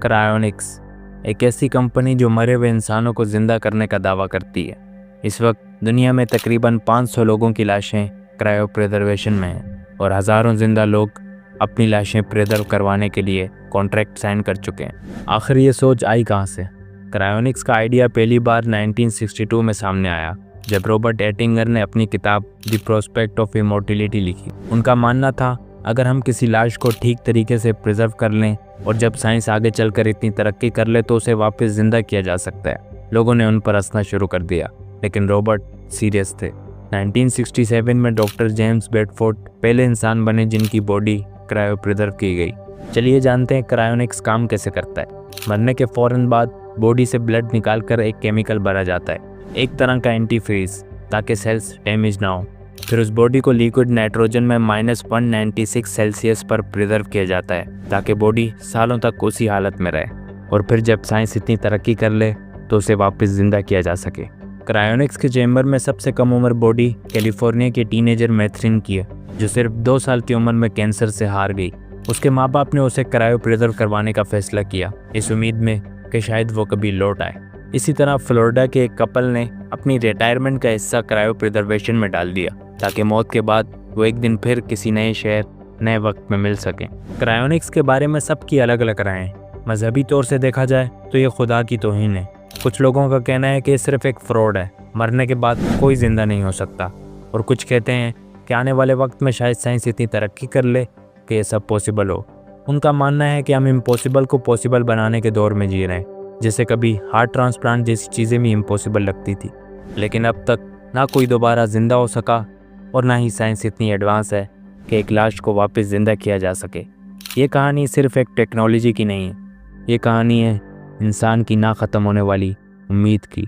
Cryonics एक ऐसी company जो मरे हुए इंसानों को जिंदा करने का दावा करती है। इस वक्त दुनिया में तकरीबन 500 लोगों की लाशें क्रायो प्रिजर्वेशन में हैं और हज़ारों जिंदा लोग अपनी लाशें प्रिजर्व करवाने के लिए कॉन्ट्रैक्ट साइन कर चुके हैं। आखिर ये सोच आई कहाँ से? क्रायोनिक्स का आइडिया पहली बार 1962 में सामने आया जब रॉबर्ट एटिंगर ने अपनी किताब द प्रोस्पेक्ट ऑफ इमॉर्टलिटी लिखी। उनका मानना था अगर हम किसी लाश को ठीक तरीके से प्रिजर्व कर लें और जब साइंस आगे चलकर इतनी तरक्की कर ले तो उसे वापस जिंदा किया जा सकता है। लोगों ने उन पर हंसना शुरू कर दिया, लेकिन रॉबर्ट सीरियस थे। 1967 में डॉक्टर जेम्स बेडफोर्ड पहले इंसान बने जिनकी बॉडी क्रायो प्रिजर्व की गई। चलिए जानते हैं क्रायोनिक्स काम कैसे करता है। मरने के फौरन बाद बॉडी से ब्लड निकालकर एक केमिकल भरा जाता है, एक तरह का एंटीफ्रीज, ताकि सेल्स डैमेज ना हो। फिर उस बॉडी को लिक्विड नाइट्रोजन में -196 सेल्सियस पर प्रिजर्व किया जाता है ताकि बॉडी सालों तक उसी हालत में रहे और फिर जब साइंस इतनी तरक्की कर ले तो उसे वापस जिंदा किया जा सके। क्रायोनिक्स के चेंबर में सबसे कम उम्र बॉडी कैलिफोर्निया के टीनेजर मैथरिन की है, जो सिर्फ 2 साल की उम्र में कैंसर से हार गई। उसके माँ बाप ने उसे क्रायो प्रिजर्व करवाने का फैसला किया, इस उम्मीद में कि शायद वो कभी लौट आए। इसी तरह फ्लोरिडा के एक कपल ने अपनी रिटायरमेंट का हिस्सा क्रायो प्रिजर्वेशन में डाल दिया ताकि मौत के बाद वो एक दिन फिर किसी नए शहर नए वक्त में मिल सकें। क्रायोनिक्स के बारे में सबकी अलग अलग राय हैं। मजहबी तौर से देखा जाए तो ये खुदा की तौहीन है। कुछ लोगों का कहना है कि ये सिर्फ एक फ्रॉड है, मरने के बाद कोई जिंदा नहीं हो सकता, और कुछ कहते हैं कि आने वाले वक्त में शायद साइंस इतनी तरक्की कर ले कि ये सब पॉसिबल हो। उनका मानना है कि हम इम्पॉसिबल को पॉसिबल बनाने के दौर में जी रहे हैं, जैसे कभी हार्ट ट्रांसप्लांट जैसी चीज़ें भी इम्पॉसिबल लगती थी, लेकिन अब तक ना कोई दोबारा जिंदा हो सका और ना ही साइंस इतनी एडवांस है कि एक लाश को वापस जिंदा किया जा सके। ये कहानी सिर्फ एक टेक्नोलॉजी की नहीं है, ये कहानी है इंसान की ना ख़त्म होने वाली उम्मीद की।